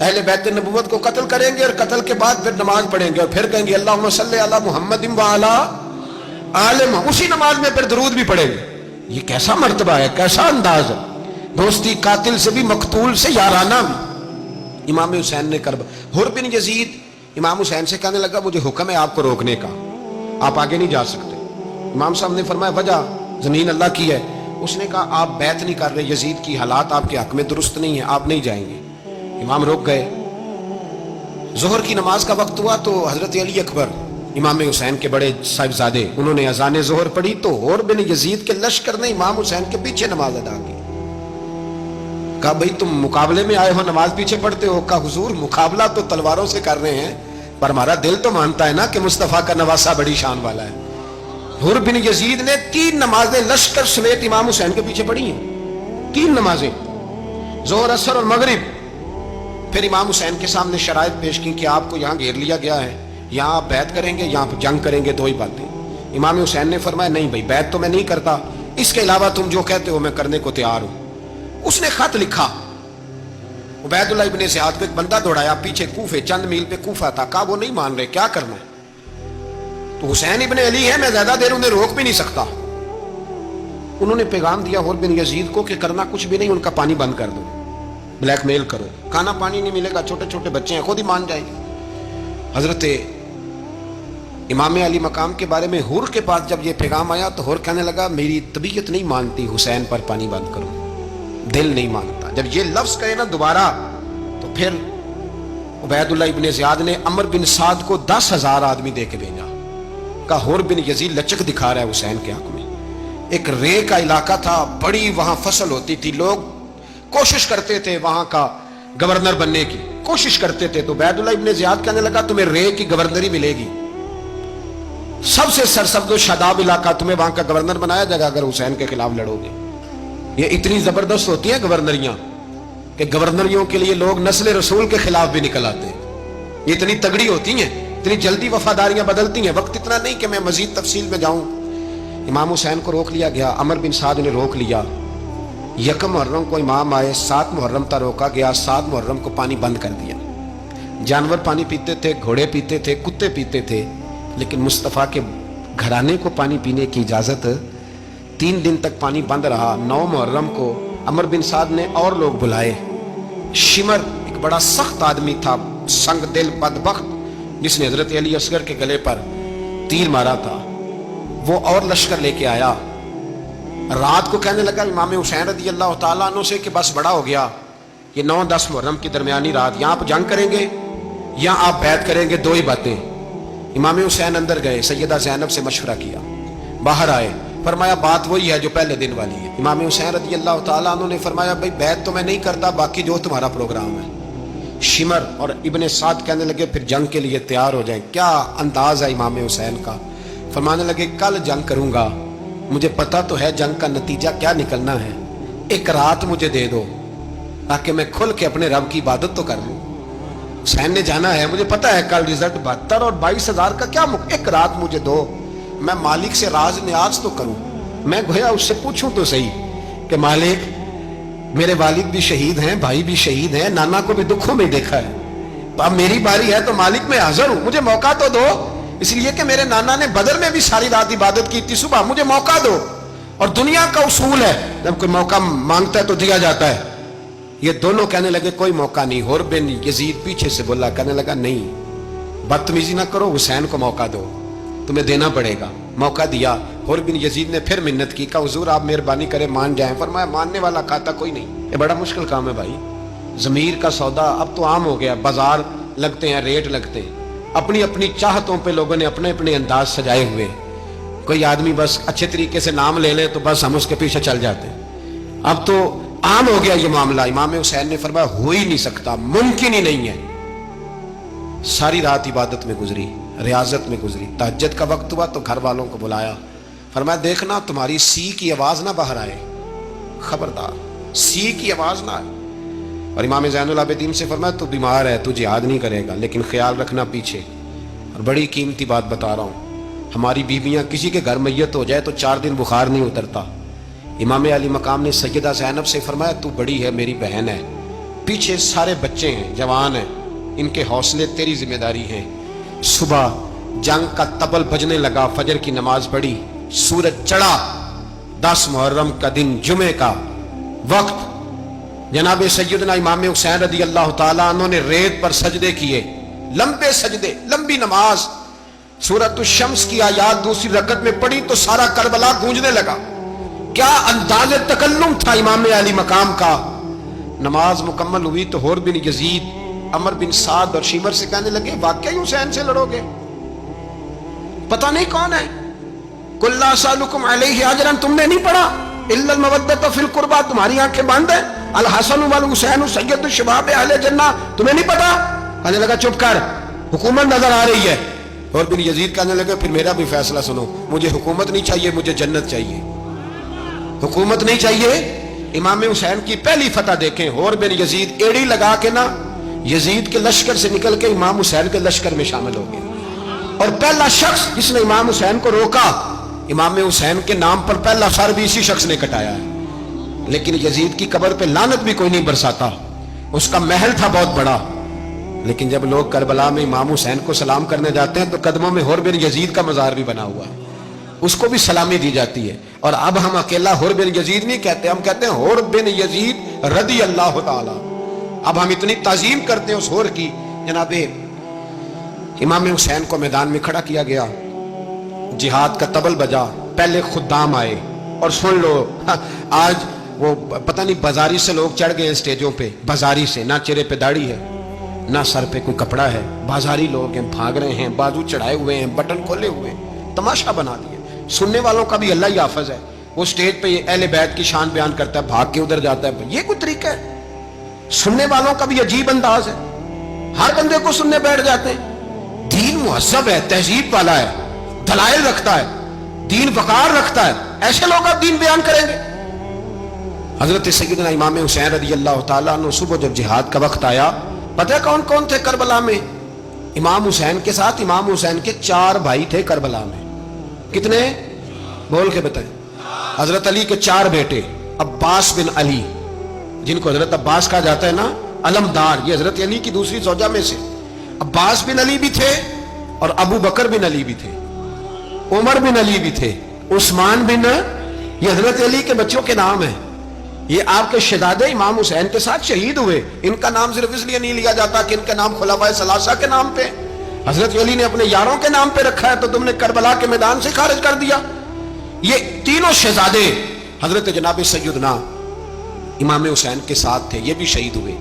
اہل بیت نبوت کو قتل کریں گے اور قتل کے بعد پھر نماز پڑھیں گے اور پھر کہیں گے اللہم صلی علی محمد و علی آل محمد، اسی نماز میں پھر درود بھی پڑھیں گے۔ یہ کیسا مرتبہ ہے، کیسا انداز ہے، دوستی قاتل سے بھی مقتول سے یارانہ بھی۔ امام حسین نے حر بن یزید امام حسین سے کہنے لگا مجھے حکم ہے آپ کو روکنے کا، آپ آگے نہیں جا سکتے۔ امام صاحب نے فرمایا وجہ؟ زمین اللہ کی ہے۔ اس نے کہا آپ بیعت نہیں کر رہے، یزید کی حالات آپ کے حق میں درست نہیں ہیں، آپ نہیں جائیں گے۔ امام رک گئے۔ ظہر کی نماز کا وقت ہوا تو حضرت علی اکبر امام حسین کے بڑے صاحبزادے، انہوں نے اذان ظہر پڑھی تو حر بن یزید کے لشکر نے امام حسین کے پیچھے نماز ادا کی۔ کہا بھئی تم مقابلے میں آئے ہو، نماز پیچھے پڑھتے ہو؟ کہا حضور مقابلہ تو تلواروں سے کر رہے ہیں، پر ہمارا دل تو مانتا ہے نا کہ مصطفیٰ کا نواسہ بڑی شان والا ہے۔ حر بن یزید نے 3 نمازیں لشکر سمیت امام حسین کے پیچھے پڑھی ہیں، 3 نمازیں، ظہر عصر اور مغرب۔ پھر امام حسین کے سامنے شرائط پیش کی کہ آپ کو یہاں گھیر لیا گیا ہے، یہاں آپ بیعت کریں گے، یہاں جنگ کریں گے، 2 ہی باتیں۔ امام حسین نے فرمایا نہیں بھائی بیعت تو میں نہیں کرتا، اس کے علاوہ تم جو کہتے ہو میں کرنے کو تیار ہوں۔ اس نے خط لکھا، عبید اللہ ابن زیاد کو ایک بندہ دوڑایا پیچھے، کوفے چند میل پہ کوفہ تھا، کہا وہ نہیں مان رہے، کیا کرنا ہے؟ تو حسین ابن علی ہے، میں زیادہ دیر انہیں روک بھی نہیں سکتا۔ انہوں نے پیغام دیا حر بن یزید کو کہ کرنا کچھ بھی نہیں، ان کا پانی بند کر دو، بلیک میل کرو، کھانا پانی نہیں ملے گا، چھوٹے چھوٹے بچے ہیں، خود ہی مان جائیں گے۔ حضرت امام علی مقام کے بارے میں حر کے پاس جب یہ پیغام آیا تو حر کہنے لگا میری طبیعت نہیں مانتی حسین پر پانی بند کرو، دل نہیں مانتا۔ جب یہ لفظ کہے نا دوبارہ تو پھر عبید اللہ ابن زیاد نے عمر بن سعد کو 10,000 آدمی دے کے بھیجا، کہا حر بن یزید لچک دکھا رہا ہے حسین کے حق میں۔ ایک رے کا علاقہ تھا، بڑی وہاں فصل ہوتی تھی، لوگ کوشش کرتے تھے وہاں کا گورنر بننے کی، کوشش کرتے تھے۔ تو عبید اللہ ابن زیاد کہنے لگا تمہیں رے کی گورنری ملے گی، سب سے سرسبز و شاداب علاقہ، تمہیں وہاں کا گورنر بنایا جائے گا اگر حسین کے خلاف لڑو گے۔ یہ اتنی زبردست ہوتی ہیں گورنریاں کہ گورنریوں کے لیے لوگ نسل رسول کے خلاف بھی نکل آتے ہیں، یہ اتنی تگڑی ہوتی ہیں، اتنی جلدی وفاداریاں بدلتی ہیں۔ وقت اتنا نہیں کہ میں مزید تفصیل میں جاؤں۔ امام حسین کو روک لیا گیا، عمر بن سعد نے روک لیا۔ 1 محرم کو امام آئے، 7 محرم تا روکا گیا، 7 محرم کو پانی بند کر دیا۔ جانور پانی پیتے تھے، گھوڑے پیتے تھے، کتے پیتے تھے، لیکن مصطفیٰ کے گھرانے کو پانی پینے کی اجازت 3 دن تک پانی بند رہا۔ 9 محرم کو عمر بن سعد نے اور لوگ بلائے۔ شمر ایک بڑا سخت آدمی تھا، سنگ دل بدبخت، جس نے حضرت علی اصغر کے گلے پر تیر مارا تھا، وہ اور لشکر لے کے آیا۔ رات کو کہنے لگا امام حسین رضی اللہ تعالیٰ عنہ سے کہ بس بڑا ہو گیا، یہ 9-10 محرم کی درمیانی رات، یہاں آپ جنگ کریں گے یا آپ بیعت کریں گے، 2 ہی باتیں۔ امام حسین اندر گئے، سیدہ زینب سے مشورہ کیا، باہر آئے، فرمایا بات وہی ہے جو پہلے دن والی ہے۔ امام حسین رضی اللہ تعالیٰ عنہ نے فرمایا بھائی بیعت تو میں نہیں کرتا، باقی جو تمہارا پروگرام ہے۔ شمر اور ابن سعد کہنے لگے پھر جنگ کے لیے تیار ہو جائیں۔ کیا انداز ہے امام حسین کا، فرمانے لگے کل جنگ کروں گا، مجھے پتا تو ہے جنگ کا نتیجہ کیا نکلنا ہے، 1 رات مجھے دے دو تاکہ میں کھل کے اپنے رب کی عبادت تو کر لوں۔ حسین نے جانا ہے، مجھے پتا ہے کل رزلٹ 72 اور 22,000 کا کیا 1 رات مجھے دو، میں مالک سے راز نیاز تو کروں، میں گویا اس سے پوچھوں تو صحیح کہ مالک میرے والد بھی شہید ہیں، بھائی بھی شہید ہیں، نانا کو بھی دکھوں میں دیکھا ہے، تو اب میری باری ہے تو مالک میں حاضر ہوں، مجھے موقع تو دو، اس لیے کہ میرے نانا نے بدر میں بھی ساری رات عبادت کی تھی، صبح مجھے موقع دو۔ اور دنیا کا اصول ہے جب کوئی موقع مانگتا ہے تو دیا جاتا ہے۔ یہ دونوں کہنے لگے کوئی موقع نہیں۔ حر بن یزید پیچھے سے بولا، کہنے لگا نہیں بدتمیزی نہ کرو، حسین کو موقع دو، تمہیں دینا پڑے گا۔ موقع دیا۔ حر بن یزید نے پھر منت کی، کہا حضور آپ مہربانی کریں مان جائیں۔ فرمایا ماننے والا کھاتا کوئی نہیں، یہ بڑا مشکل کام ہے بھائی، ضمیر کا سودا اب تو عام ہو گیا، بازار لگتے ہیں، ریٹ لگتے ہیں، اپنی اپنی چاہتوں پہ لوگوں نے اپنے اپنے انداز سجائے ہوئے، کوئی آدمی بس اچھے طریقے سے نام لے لے تو بس ہم اس کے پیچھے چل جاتے ہیں، اب تو عام ہو گیا یہ معاملہ۔ امام حسین نے فرمایا ہو ہی نہیں سکتا، ممکن ہی نہیں ہے۔ ساری رات عبادت میں گزری، ریاضت میں گزری، تہجد کا وقت ہوا تو گھر والوں کو بلایا، فرمایا دیکھنا تمہاری سی کی آواز نہ باہر آئے، خبردار سی کی آواز نہ آئے۔ اور امام زین العابدین سے فرمایا تو بیمار ہے، تو جہاد نہیں کرے گا، لیکن خیال رکھنا پیچھے۔ اور بڑی قیمتی بات بتا رہا ہوں، ہماری بیویاں کسی کے گھر میت ہو جائے تو 4 دن بخار نہیں اترتا۔ امام علی مقام نے سیدہ زینب سے فرمایا تو بڑی ہے، میری بہن ہے، پیچھے سارے بچے ہیں، جوان ہیں، ان کے حوصلے تیری ذمہ داری ہے۔ صبح جنگ کا طبل بجنے لگا، فجر کی نماز پڑھی، سورج چڑھا، 10 محرم کا دن، جمعے کا وقت، جناب سیدنا امام حسین رضی اللہ تعالیٰ عنہ نے ریت پر سجدے کیے، لمبے سجدے، لمبی نماز، سورۃ الشمس کی آیات دوسری رکعت میں پڑھی تو سارا کربلا گونجنے لگا۔ کیا انداز تکلم تھا امام علی مقام کا۔ نماز مکمل ہوئی تو حور بن یزید، عمر بن سعد اور شیمر سے کہنے لگے واقعی حسین سے لڑو گے؟ پتہ نہیں کون ہے۔ قل لا اسألکم علیہ اجرا، تم نے نہیں پڑھا؟ الا المودۃ فی القربى، تمہاری آنکھیں بند ہیں۔ الحسن والحسین سید الشباب اہل جنہ، تمہیں نہیں پتا؟ کہنے لگا چپ کر، حکومت نظر آ رہی ہے۔ اور بن یزید کہنے لگا پھر میرا بھی فیصلہ سنو، مجھے حکومت نہیں چاہیے، مجھے جنت چاہیے۔ حکومت نہیں چاہیے۔ امام حسین کی پہلی فتح دیکھیں، اور بن یزید ایڑی لگا کے نا یزید کے لشکر سے نکل کے امام حسین کے لشکر میں شامل ہو گئے، اور پہلا شخص جس نے امام حسین کو روکا، امام حسین کے نام پر پہلا سر بھی اسی شخص نے کٹایا ہے۔ لیکن یزید کی قبر پہ لعنت بھی کوئی نہیں برساتا، اس کا محل تھا بہت بڑا، لیکن جب لوگ کربلا میں امام حسین کو سلام کرنے جاتے ہیں تو قدموں میں حور بن یزید کا مزار بھی بنا ہوا ہے، اس کو بھی سلامی دی جاتی ہے۔ اور اب ہم اکیلا حور بن یزید نہیں کہتے، ہم کہتے ہیں حور بن یزید رضی اللہ تعالی۔ اب ہم اتنی تعظیم کرتے ہیں اس حور کی۔ جناب امام حسین کو میدان میں کھڑا کیا گیا، جہاد کا طبل بجا، پہلے خدام آئے، اور سن لو آج وہ پتہ نہیں بازاری سے لوگ چڑھ گئے اسٹیجوں پہ، بازاری سے، نہ چہرے پہ داڑھی ہے نہ سر پہ کوئی کپڑا ہے، بازاری لوگ ہیں، بھاگ رہے ہیں، بازو چڑھائے ہوئے ہیں، بٹن کھولے ہوئے ہیں، تماشا بنا دیا۔ سننے والوں کا بھی اللہ ہی حافظ ہے، وہ اسٹیج پہ اہل بیت کی شان بیان کرتا ہے، بھاگ کے ادھر جاتا ہے، یہ کوئی طریقہ ہے؟ سننے والوں کا بھی عجیب انداز ہے، ہر بندے کو سننے بیٹھ جاتے ہیں۔ دین مہذب ہے، تہذیب والا ہے، دلائل رکھتا ہے، دین وقار رکھتا ہے، ایسے لوگ اب دین بیان کریں گے؟ حضرت سیدنا امام حسین رضی اللہ تعالیٰ عنہ صبح جب جہاد کا وقت آیا، پتہ ہے کون کون تھے کربلا میں؟ امام حسین کے ساتھ امام حسین کے 4 بھائی تھے کربلا میں۔ کتنے؟ بول کے بتائیں۔ حضرت علی کے 4 بیٹے، عباس بن علی، جن کو حضرت عباس کہا جاتا ہے نا، علمدار، یہ حضرت علی کی دوسری زوجہ میں سے عباس بن علی بھی تھے، اور ابو بکر بن علی بھی تھے، عمر بن علی بھی تھے، عثمان بن، یہ حضرت علی کے بچوں کے نام ہیں۔ یہ آپ کے شہزادے امام حسین کے ساتھ شہید ہوئے، ان کا نام صرف اس لیے نہیں لیا جاتا کہ ان کا نام خلفائے ثلاثہ کے نام پہ، حضرت علی نے اپنے یاروں کے نام پہ رکھا ہے، تو تم نے کربلا کے میدان سے خارج کر دیا۔ یہ تینوں شہزادے حضرت جناب سیدنا امام حسین کے ساتھ تھے، یہ بھی شہید ہوئے۔